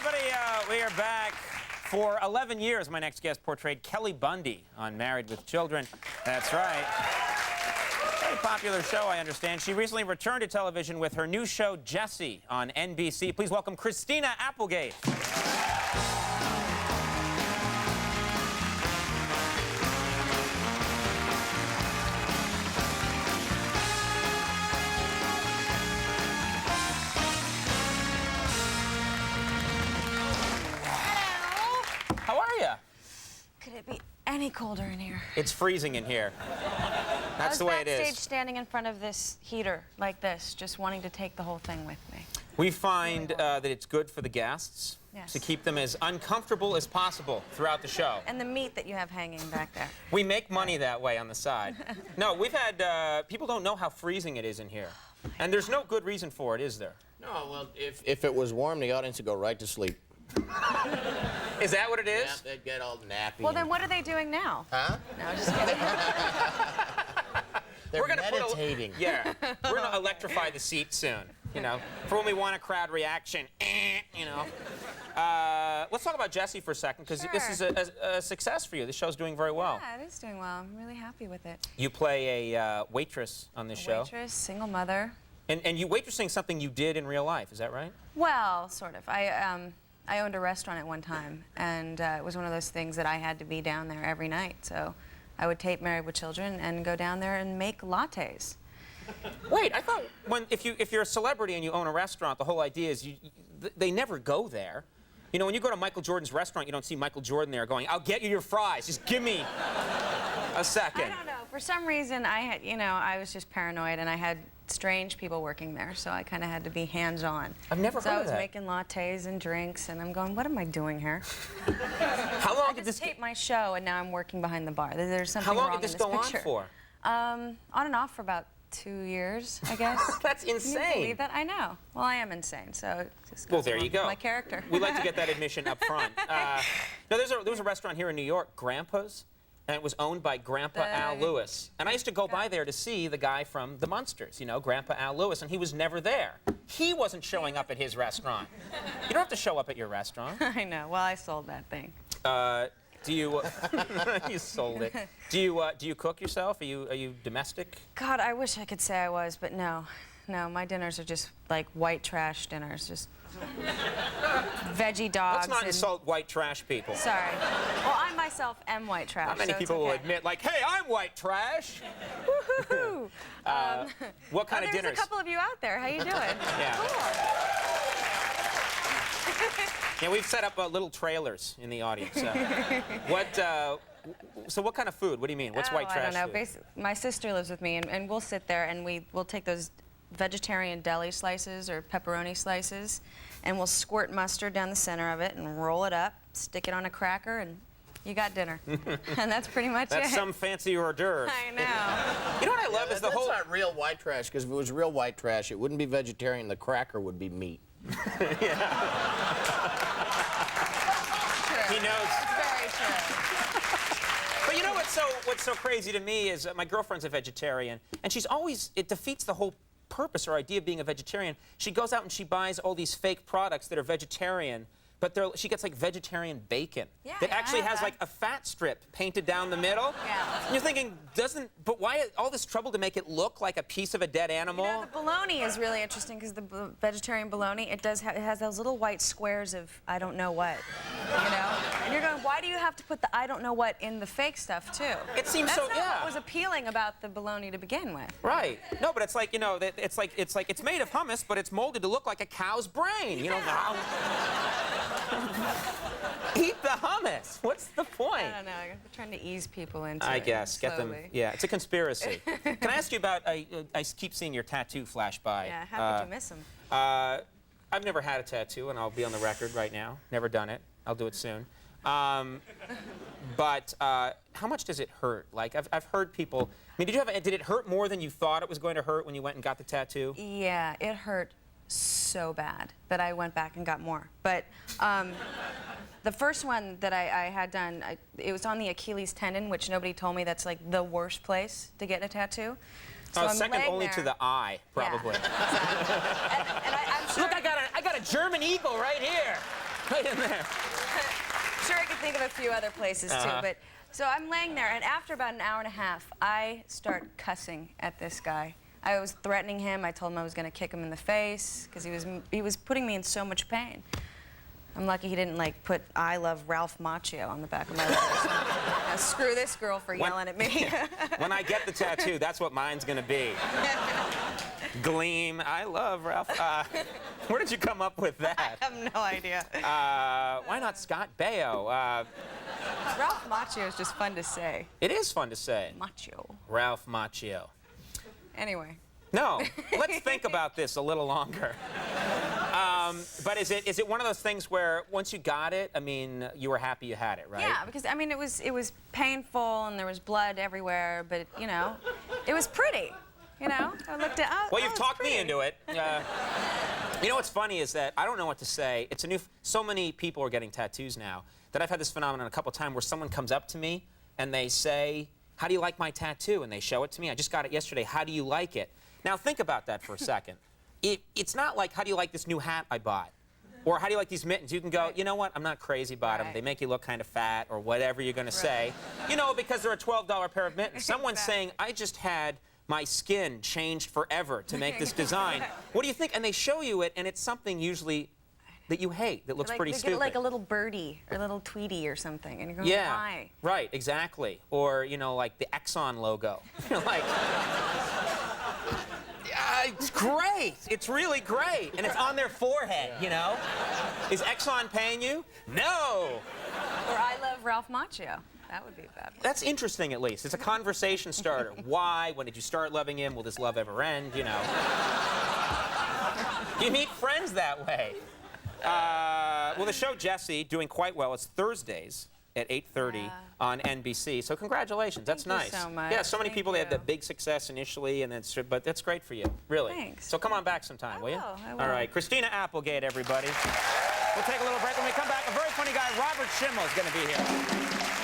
everybody. We are back. For 11 years, my next guest portrayed Kelly Bundy on Married with Children. That's right. Very popular show, I understand. She recently returned to television with her new show, Jessie, on NBC. Please welcome Christina Applegate. How are you? Could it be any colder in here? It's freezing in here. That's the way it is. I was backstage standing in front of this heater like this, just wanting to take the whole thing with me. We find that it's good for the guests to keep them as uncomfortable as possible throughout the show. And the meat that you have hanging back there. We make money that way on the side. No, we've had, people don't know how freezing it is in here. And there's no good reason for it, is there? No, well, if it was warm, the audience would go right to sleep. Is that what it is? Yeah, they'd get all nappy. Well, then what are they doing now? Huh? No, just kidding. They're meditating. Yeah, we're going to electrify the seat soon, you know, for when we want a crowd reaction, you know. Let's talk about Jessie for a second, because this is a success for you. This show's doing very well. Yeah, it is doing well. I'm really happy with it. You play a waitress on this show. Waitress, single mother. And you waitressing something you did in real life, is that right? Well, sort of. I owned a restaurant at one time, and it was one of those things that I had to be down there every night. So I would tape Married with Children and go down there and make lattes. Wait, I thought if you're a celebrity and you own a restaurant, the whole idea is they never go there. You know, when you go to Michael Jordan's restaurant, you don't see Michael Jordan there going, "I'll get you your fries. Just give me a second." I don't know. For some reason, I was just paranoid, and I had strange people working there, so I kind of had to be hands-on. I've never heard of that. So I was making lattes and drinks, and I'm going, what am I doing here? How long did this tape my show, and now I'm working behind the bar. There's something How long wrong did this in go picture. on for? On and off for about 2 years, I guess. That's Can insane. you believe that? I know. Well, I am insane, so it just goes Well, there along you go. with my character. We like to get that admission up front. No, there was a restaurant here in New York, Grandpa's, and it was owned by Grandpa Al Lewis. And I used to go by there to see the guy from The Munsters, you know, Grandpa Al Lewis, and he was never there. He wasn't showing up at his restaurant. You don't have to show up at your restaurant. I know. Well, I sold that thing. Do you? You sold it. Do you cook yourself? Are you domestic? God, I wish I could say I was, but no. No, my dinners are just like white trash dinners, just veggie dogs. Let's not insult white trash people. Sorry. Well, I myself am white trash. Not many people will admit, like, hey, I'm white trash. Woohoo! What kind of dinners? There's a couple of you out there. How you doing? Yeah. Cool. Yeah, we've set up little trailers in the audience. So what kind of food? What do you mean? What's white trash I don't know. food? My sister lives with me, and we'll sit there and we'll take those vegetarian deli slices or pepperoni slices, and we'll squirt mustard down the center of it and roll it up, stick it on a cracker, and you got dinner. And that's pretty much it. That's some fancy hors d'oeuvre. I know. You know what I love is the whole... That's not real white trash, because if it was real white trash, it wouldn't be vegetarian. The cracker would be meat. Yeah. True. He knows. That's very true. But you know what's so crazy to me is my girlfriend's a vegetarian, and she's always, it defeats the whole purpose or idea of being a vegetarian. She goes out and she buys all these fake products that are vegetarian, but she gets like vegetarian bacon that actually has like a fat strip painted down the middle. Yeah. And you're thinking, but why all this trouble to make it look like a piece of a dead animal? You know, the bologna is really interesting because the vegetarian bologna, it has those little white squares of I don't know what, you know? And you're going, why do you have to put the I don't know what in the fake stuff too? It seems That's so, not yeah. what was appealing about the bologna to begin with. Right. No, but it's like, you know, it's it's made of hummus, but it's molded to look like a cow's brain. You know, eat the hummus. What's the point? I don't know. I'm trying to ease people into I it guess. Get them. slowly. Yeah, it's a conspiracy. Can I ask you about, I keep seeing your tattoo flash by. Yeah, how could you miss them? I've never had a tattoo, and I'll be on the record right now. Never done it. I'll do it soon. But how much does it hurt? Like, I've heard people, I mean, did it hurt more than you thought it was going to hurt when you went and got the tattoo? Yeah, it hurt so bad that I went back and got more. But the first one that I had done, it was on the Achilles tendon, which nobody told me that's like the worst place to get a tattoo. So I'm second only to the eye, probably. Yeah, exactly. and I'm sure Look, I got a German eagle right here. Right in there. Sure, I could think of a few other places too, but so I'm laying there, and after about an hour and a half, I start cussing at this guy. I was threatening him. I told him I was going to kick him in the face because he was putting me in so much pain. I'm lucky he didn't like put "I love Ralph Macchio" on the back of my legs. Now, screw this girl for yelling at me. When I get the tattoo, that's what mine's going to be. Gleam. I love Ralph. Where did you come up with that? I have no idea. Why not Scott Baio? Ralph Macchio is just fun to say. It is fun to say. Macchio. Ralph Macchio. Anyway. No, let's think about this a little longer. But is it one of those things where once you got it, I mean, you were happy you had it, right? Yeah, because I mean, it was painful and there was blood everywhere, but you know, it was pretty. You know, I looked at. Well, you've talked me into it. You know what's funny is that I don't know what to say. It's a new. So many people are getting tattoos now that I've had this phenomenon a couple times where someone comes up to me and they say, "How do you like my tattoo?" And they show it to me. I just got it yesterday. How do you like it? Now think about that for a second. It's not like, how do you like this new hat I bought? Or how do you like these mittens? You can go, you know what, I'm not crazy about them. They make you look kind of fat, or whatever you're going to say. You know, because they're a $12 pair of mittens. Someone's saying, I just had my skin changed forever to make this design. What do you think? And they show you it, and it's something usually that you hate, that looks pretty stupid. Like a little birdie or a little Tweety or something, and you're going, yeah, why? Right, exactly. Or, you know, like the Exxon logo. You're like... It's great. It's really great. And it's on their forehead, you know? Is Exxon paying you? No. Or I love Ralph Macchio. That would be bad. That's interesting, at least. It's a conversation starter. Why? When did you start loving him? Will this love ever end? You know. You meet friends that way. Well, the show Jessie, doing quite well. It's Thursdays at 8:30 on NBC. So congratulations. That's nice. Thank you so much. Yeah, so many people, they had you. the big success initially, and then, but that's great for you, really. Thanks. So come on back sometime, will you? I will. All right, Christina Applegate, everybody. We'll take a little break. When we come back, a very funny guy, Robert Schimmel, is going to be here.